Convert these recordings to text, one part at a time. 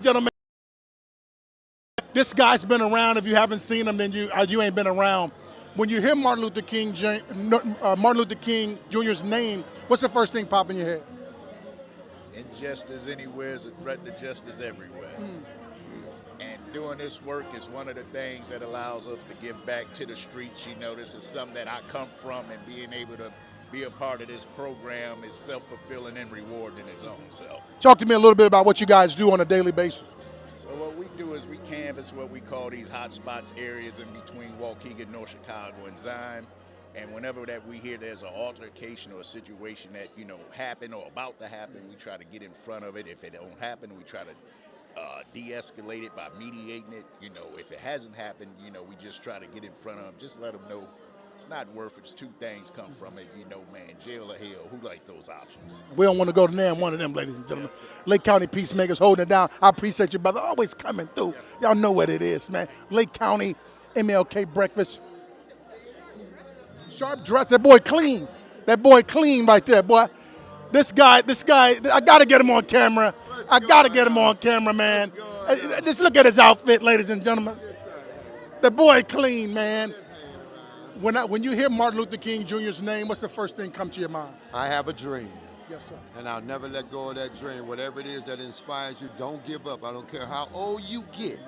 Gentlemen, this guy's been around. If you haven't seen him, then you ain't been around. When you hear Martin Luther King Jr.'s name, what's the first thing pop in your head? Injustice anywhere is a threat to justice everywhere. And doing this work is one of the things that allows us to give back to the streets. You know, this is something that I come from, and being able to be a part of this program is self-fulfilling and rewarding in its own self. Talk to me a little bit about what you guys do on a daily basis. So what we do is we canvass what we call these hot spots areas in between Waukegan, North Chicago, and Zion. And whenever that we hear there's an altercation or a situation that, you know, happened or about to happen, we try to get in front of it. If it don't happen, we try to de-escalate it by mediating it. You know, if it hasn't happened, you know, we just try to get in front of them, just let them know it's not worth it. Two things come from it, you know, man, jail or hell. Who like those options? We don't want to go to damn one of them, ladies and gentlemen. Lake County Peacemakers holding it down. I appreciate you, brother. Always coming through. Y'all know what it is, man. Lake County MLK breakfast. Sharp dress. That boy clean. That boy clean right there, boy. This guy, I got to get him on camera. I got to get him on camera, man. Just look at his outfit, ladies and gentlemen. The boy clean, man. When you hear Martin Luther King Jr.'s name, what's the first thing come to your mind? I have a dream. Yes, sir. And I'll never let go of that dream. Whatever it is that inspires you, don't give up. I don't care how old you get.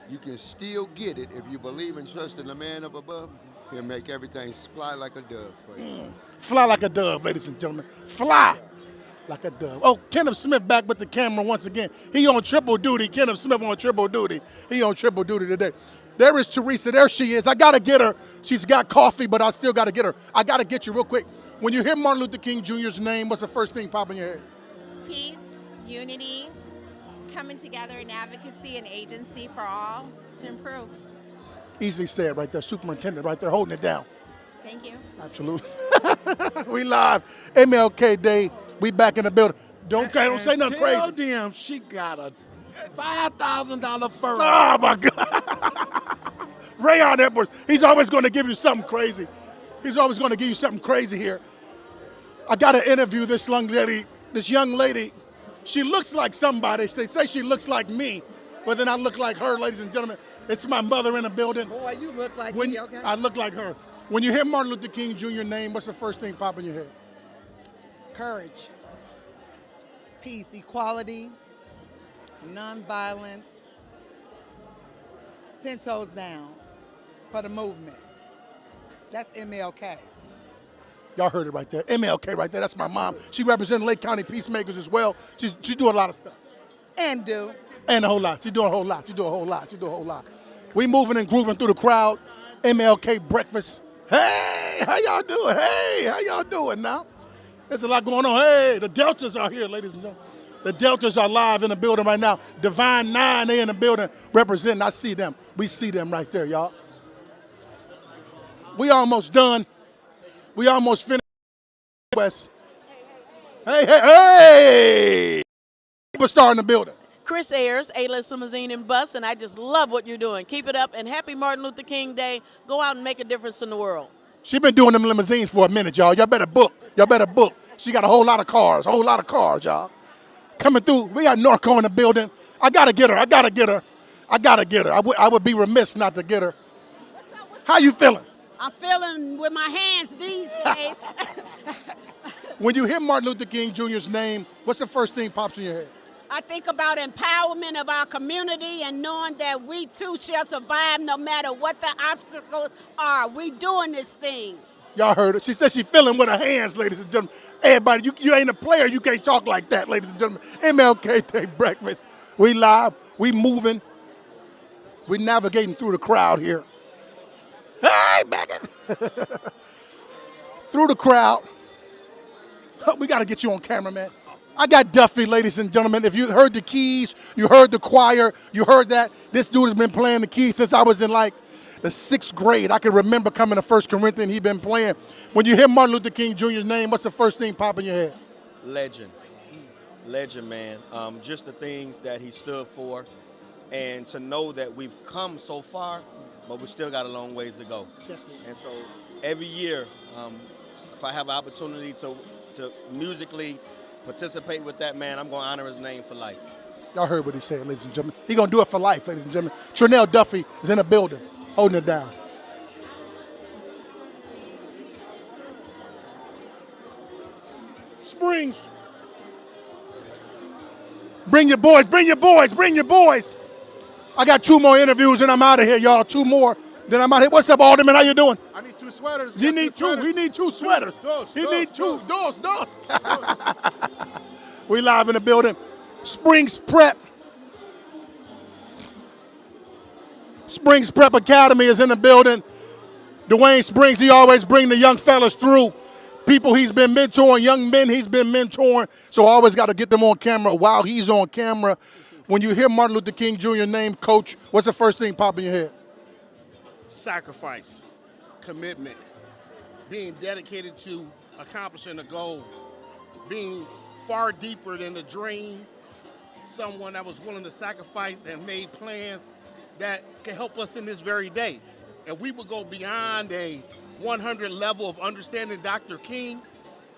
You can still get it if you believe and trust in the man up above. He'll make everything fly like a dove for you. Fly like a dove, ladies and gentlemen. Fly like a dove. Oh, Kenneth Smith back with the camera once again. He on triple duty. Kenneth Smith on triple duty. He on triple duty today. There is Teresa. There she is. I got to get her. She's got coffee, but I still got to get her. I got to get you real quick. When you hear Martin Luther King Jr.'s name, what's the first thing popping in your head? Peace, unity, coming together in advocacy and agency for all to improve. Easily said right there. Superintendent right there holding it down. Thank you. Absolutely. We live. MLK Day. We back in the building. Don't say nothing crazy. Tell them she got a $5,000 fur. Oh, my God. Rayon Edwards, he's always going to give you something crazy. He's always going to give you something crazy here. I got to interview this young lady. She looks like somebody. They say she looks like me, but then I look like her, ladies and gentlemen. It's my mother in the building. Boy, you look like me, okay? I look like her. When you hear Martin Luther King Jr. name, what's the first thing popping in your head? Courage, peace, equality, nonviolence, 10 toes down for the movement. That's MLK. Y'all heard it right there. MLK right there. That's my mom. She represents Lake County Peacemakers as well. She do a lot of stuff. And do. And a whole lot. She doing a whole lot. She do a whole lot. She do a whole lot. We moving and grooving through the crowd. MLK breakfast. Hey, how y'all doing? Hey, how y'all doing now? There's a lot going on. Hey, the Deltas are here, ladies and gentlemen. The Deltas are live in the building right now. Divine 9, they in the building representing. I see them. We see them right there, y'all. We almost done. We almost finished. West. Hey, hey, hey! Superstar in the building. Chris Ayers, A-List Limousine and Bus, and I just love what you're doing. Keep it up, and happy Martin Luther King Day. Go out and make a difference in the world. She been doing them limousines for a minute, y'all. Y'all better book. Y'all better book. She got a whole lot of cars, y'all. Coming through. We got Norco in the building. I got to get her. I would be remiss not to get her. How you feeling? I'm feeling with my hands these days. When you hear Martin Luther King Jr.'s name, what's the first thing pops in your head? I think about empowerment of our community and knowing that we too shall survive no matter what the obstacles are. We doing this thing. Y'all heard it. She said she feeling with her hands, ladies and gentlemen. Everybody, you ain't a player. You can't talk like that, ladies and gentlemen. MLK Day breakfast. We live. We moving. We navigating through the crowd here. Hey, back it. Through the crowd. We got to get you on camera, man. I got Duffy, ladies and gentlemen. If you heard the keys, you heard the choir, you heard that. This dude has been playing the keys since I was in like the 6th grade. I can remember coming to 1 Corinthians, he been playing. When you hear Martin Luther King Jr.'s name, what's the first thing popping in your head? Legend, man. Just the things that he stood for, and to know that we've come so far, but we still got a long ways to go. Yes, and so every year, if I have an opportunity to musically participate with that man, I'm going to honor his name for life. Y'all heard what he said, ladies and gentlemen. He's going to do it for life, ladies and gentlemen. Trinell Duffy is in the building, holding it down. Springs. Bring your boys, bring your boys, bring your boys. I got 2 more interviews and I'm out of here, y'all. 2 more. Then I'm out here. What's up, Alderman? How you doing? I need 2 sweaters. You need 2. We need 2 sweaters. He need 2. Dos. We live in the building. Springs Prep. Springs Prep Academy is in the building. Dwayne Springs, he always bring the young fellas through. People he's been mentoring, young men he's been mentoring. So I always got to get them on camera while he's on camera. When you hear Martin Luther King Jr. name, Coach, what's the first thing pop in your head? Sacrifice, commitment, being dedicated to accomplishing a goal, being far deeper than the dream, someone that was willing to sacrifice and made plans that can help us in this very day. If we would go beyond a 100 level of understanding Dr. King,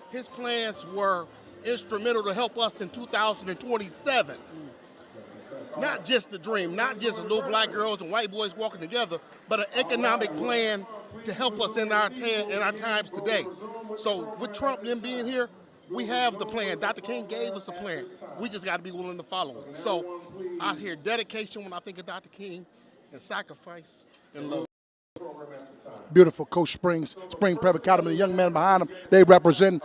his plans were instrumental to help us in 2027. Not just the dream, not just little black girls and white boys walking together, but an economic plan to help us in our times today. So with Trump and being here, we have the plan. Dr. King gave us a plan. We just got to be willing to follow it. So I hear dedication when I think of Dr. King, and sacrifice and love. Beautiful, Coach Springs, Spring Prep Academy, the young man behind him. They represent.